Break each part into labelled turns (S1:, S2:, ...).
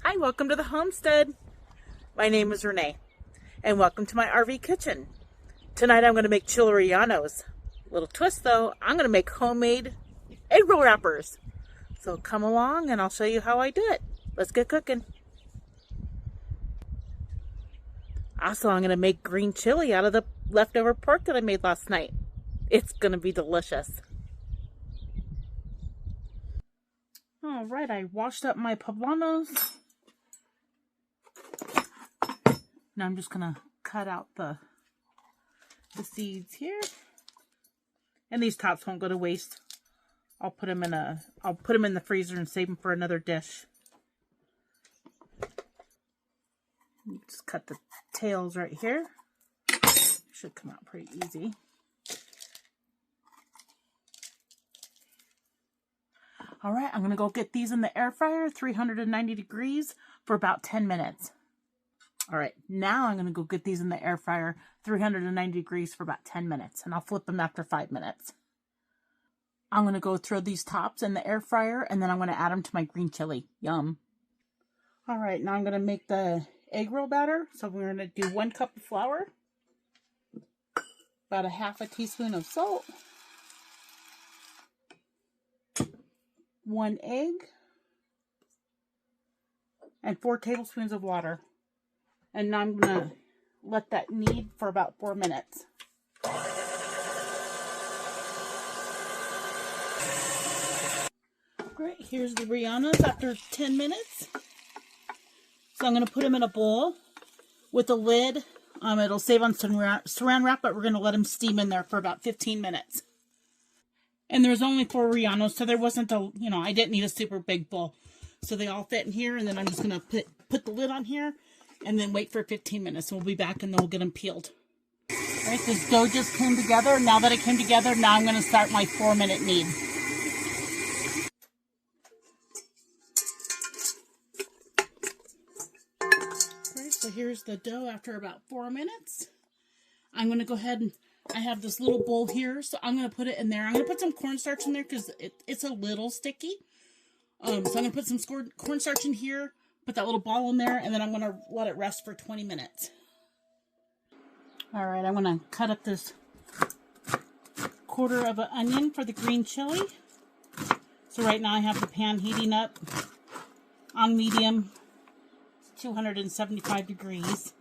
S1: Hi, welcome to the homestead. My name is Renee, and welcome to my RV kitchen. Tonight I'm going to make chili rellenos. Little twist though, I'm going to make homemade Eggroll wrappers. So come along and I'll show you how I do it. Let's get cooking. Also, I'm going to make green chili out of the leftover pork that I made last night. It's going to be delicious. All right, I washed up my poblanos. Now I'm just gonna cut out the seeds here, and these tops won't go to waste. I'll put them in the freezer and save them for another dish. Just cut the tails right here. Should come out pretty easy. All right, I'm gonna go get these in the air fryer, 390 degrees for about 10 minutes. All right, now I'm going to go get these in the air fryer, 390 degrees for about 10 minutes, and I'll flip them after 5 minutes. I'm going to go throw these tops in the air fryer, and then I'm going to add them to my green chili. Yum. All right, now I'm going to make the egg roll batter. So we're going to do 1 cup of flour, about a half a teaspoon of salt, 1 egg, and 4 tablespoons of water. And now I'm going to let that knead for about 4 minutes. Great, here's the rellenos after 10 minutes. So I'm going to put them in a bowl with a lid. It'll save on saran wrap, but we're going to let them steam in there for about 15 minutes. And there's only 4 rellenos, so there wasn't I didn't need a super big bowl. So they all fit in here, and then I'm just going to put the lid on here. And then wait for 15 minutes. We'll be back and then we'll get them peeled. All right, this dough just came together. Now that it came together, now I'm going to start my 4-minute knead. All right, so here's the dough after about 4 minutes. I'm going to go ahead and I have this little bowl here, so I'm going to put it in there. I'm going to put some cornstarch in there because it's a little sticky. So I'm going to put some cornstarch in here. Put that little ball in there, and then I'm going to let it rest for 20 minutes. All right, I'm going to cut up this 1/4 of an onion for the green chili. So right now I have the pan heating up on medium, 275 degrees.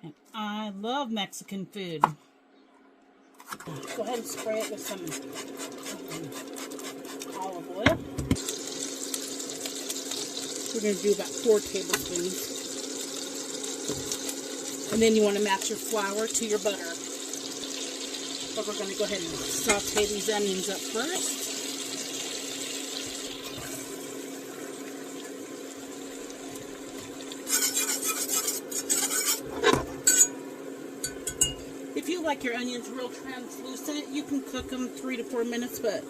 S1: And I love Mexican food. Go ahead and spray it with some olive oil. We're going to do about 4 tablespoons. And then you want to match your flour to your butter. But we're going to go ahead and saute these onions up first. If you like your onions real translucent, you can cook them 3 to 4 minutes, but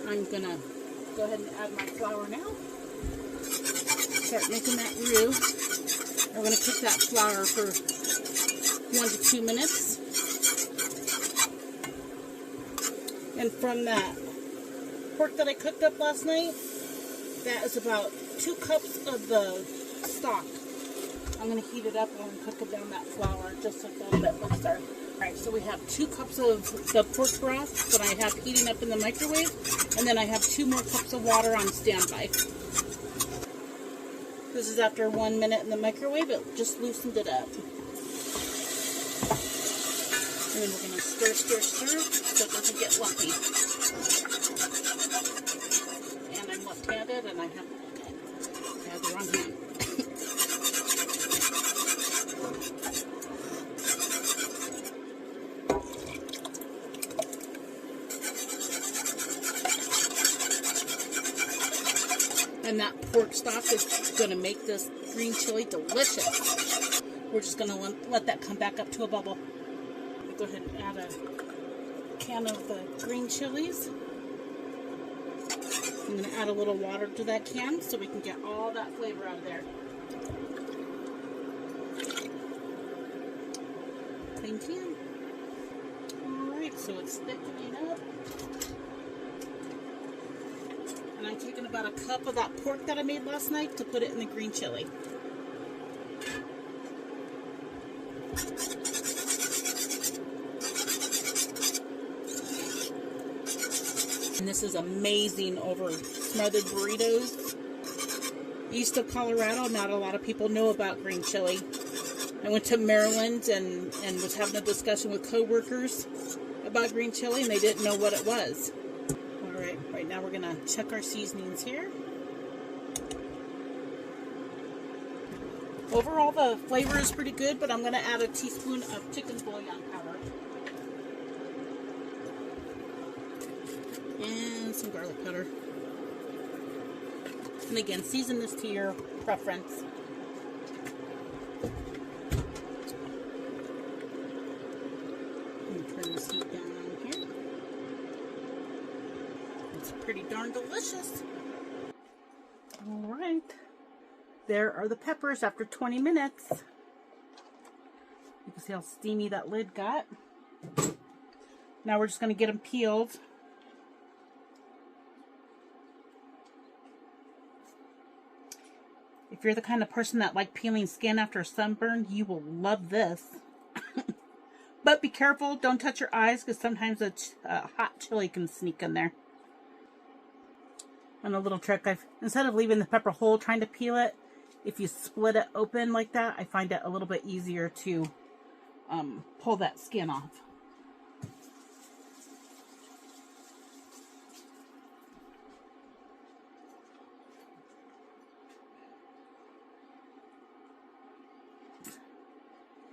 S1: I'm going to go ahead and add my flour now. Start making that roux. We're going to cook that flour for 1 to 2 minutes. And from that pork that I cooked up last night, that is about 2 cups of the stock. I'm going to heat it up and cook it down that flour just a little bit looser. Alright, so we have 2 cups of the pork broth that I have heating up in the microwave, and then I have 2 more cups of water on standby. This is after 1 minute in the microwave. It just loosened it up. And then we're going to stir so it doesn't get lumpy. And I'm left-handed and I have the wrong hand. And that pork stock is going to make this green chili delicious. We're just going to let that come back up to a bubble. Go ahead and add a can of the green chilies. I'm going to add a little water to that can so we can get all that flavor out of there. Clean can. Alright, so it's thickening up. And I'm taking about a cup of that pork that I made last night to put it in the green chili. And this is amazing over smothered burritos. East of Colorado, not a lot of people know about green chili. I went to Maryland and was having a discussion with coworkers about green chili, and they didn't know what it was. Alright, right now we're going to check our seasonings here. Overall, the flavor is pretty good, but I'm going to add a teaspoon of chicken bouillon powder. And some garlic powder. And again, season this to your preference. Turn this heat down on here. It's pretty darn delicious. Alright. There are the peppers after 20 minutes. You can see how steamy that lid got. Now we're just going to get them peeled. If you're the kind of person that like peeling skin after a sunburn, you will love this. But be careful, don't touch your eyes, because sometimes a hot chili can sneak in there. And a little trick, instead of leaving the pepper whole trying to peel it, if you split it open like that, I find it a little bit easier to pull that skin off.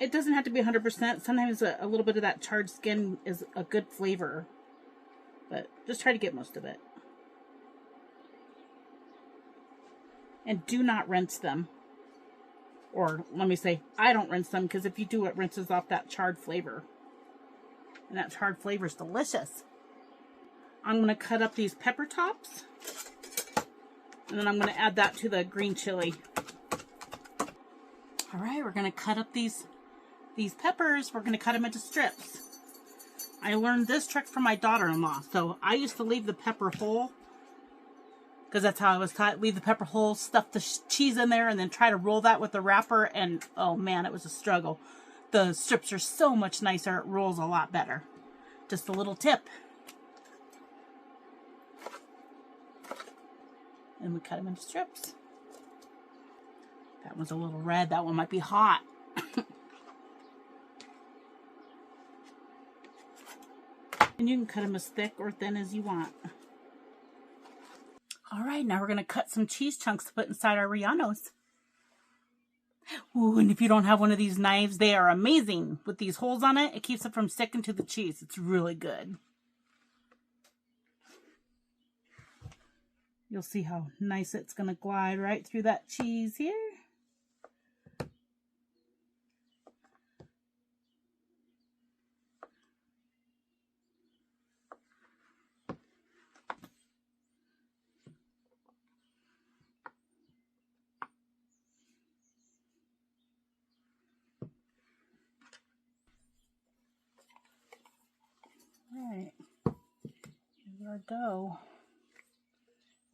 S1: It doesn't have to be 100%. Sometimes a little bit of that charred skin is a good flavor. But just try to get most of it. And do not rinse them. Or let me say, I don't rinse them, because if you do, it rinses off that charred flavor. And that charred flavor is delicious. I'm going to cut up these pepper tops. And then I'm going to add that to the green chili. Alright, we're going to cut up these peppers. We're going to cut them into strips. I learned this trick from my daughter-in-law. So I used to leave the pepper whole, because that's how I was taught. Leave the pepper whole, stuff the cheese in there, and then try to roll that with the wrapper. And oh man, it was a struggle. The strips are so much nicer. It rolls a lot better. Just a little tip. And we cut them into strips. That one's a little red. That one might be hot. And you can cut them as thick or thin as you want. Alright, now we're going to cut some cheese chunks to put inside our rellenos. Ooh, and if you don't have one of these knives, they are amazing. With these holes on it, it keeps it from sticking to the cheese. It's really good. You'll see how nice it's going to glide right through that cheese here. Alright, here's our dough.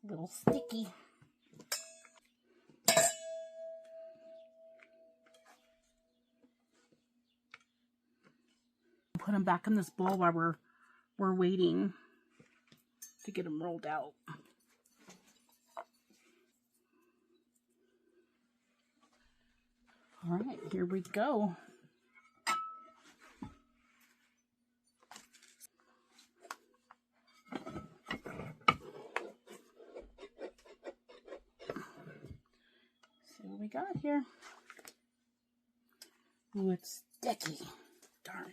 S1: A little sticky. Put them back in this bowl while we're waiting to get them rolled out. Alright, here we go. See what we got here. Ooh, it's sticky. Darn.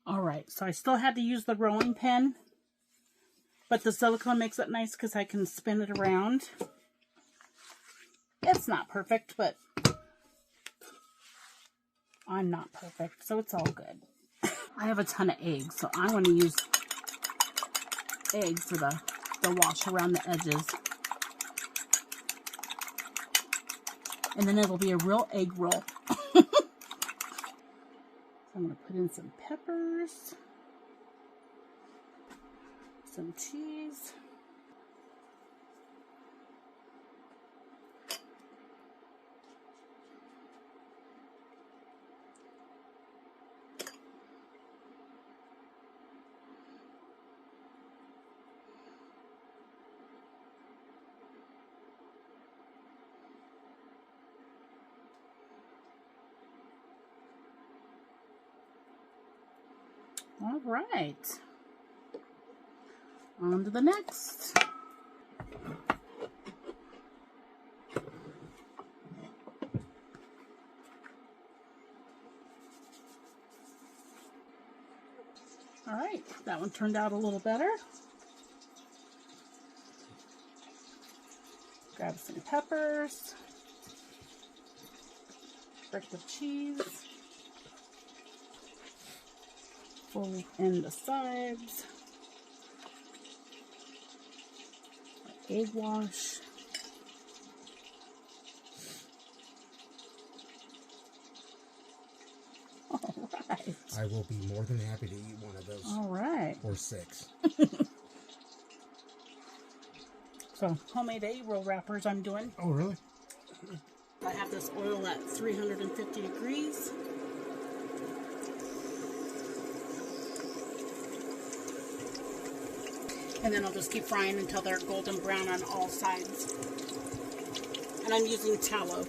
S1: Alright, so I still had to use the rolling pin, but the silicone makes it nice because I can spin it around. It's not perfect, but I'm not perfect, so it's all good. I have a ton of eggs, so I'm going to use eggs for the wash around the edges. And then it'll be a real egg roll. So I'm going to put in some peppers, some cheese. All right. On to the next. All right, that one turned out a little better. Grab some peppers, brick of cheese, fold in the sides, egg wash, all right.
S2: I will be more than happy to eat one of those.
S1: All right.
S2: Or 6.
S1: So, homemade Eggroll wrappers I'm doing.
S2: Oh, really?
S1: I have this oil at 350 degrees. And then I'll just keep frying until they're golden brown on all sides. And I'm using tallow.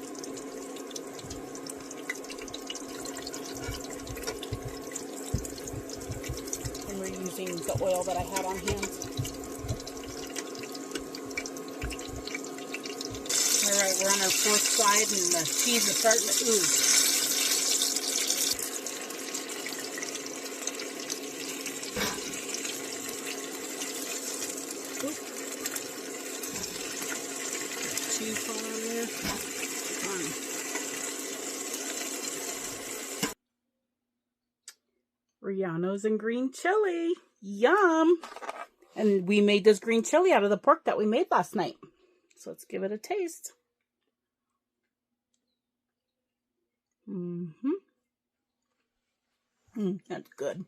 S1: And we're using the oil that I had on hand. Alright, we're on our 4th side and the cheese is starting to ooze. Cheese fall on there. Rellenos and green chili. Yum! And we made this green chili out of the pork that we made last night. So let's give it a taste. That's good.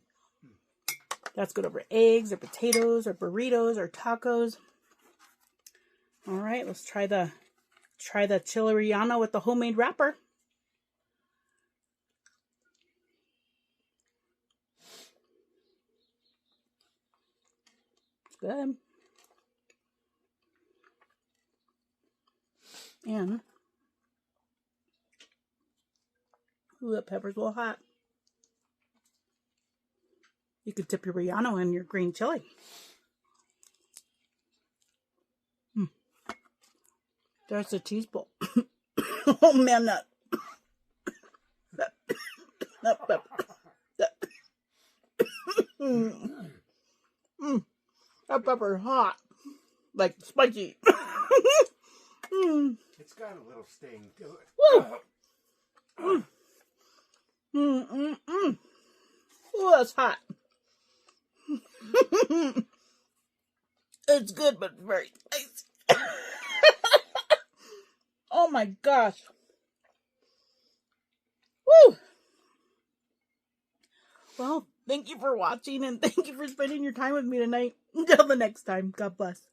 S1: That's good over eggs or potatoes or burritos or tacos. All right, let's try the chili relleno with the homemade wrapper. It's good. And ooh, that pepper's a little hot. You could dip your relleno in your green chili. There's the cheese bowl. Oh man, that pepper. That pepper is hot, like spicy.
S2: It's got a little sting to it.
S1: Woo! Oh, that's hot. It's good, but very spicy. Oh my gosh. Woo! Well, thank you for watching and thank you for spending your time with me tonight. Until the next time, God bless.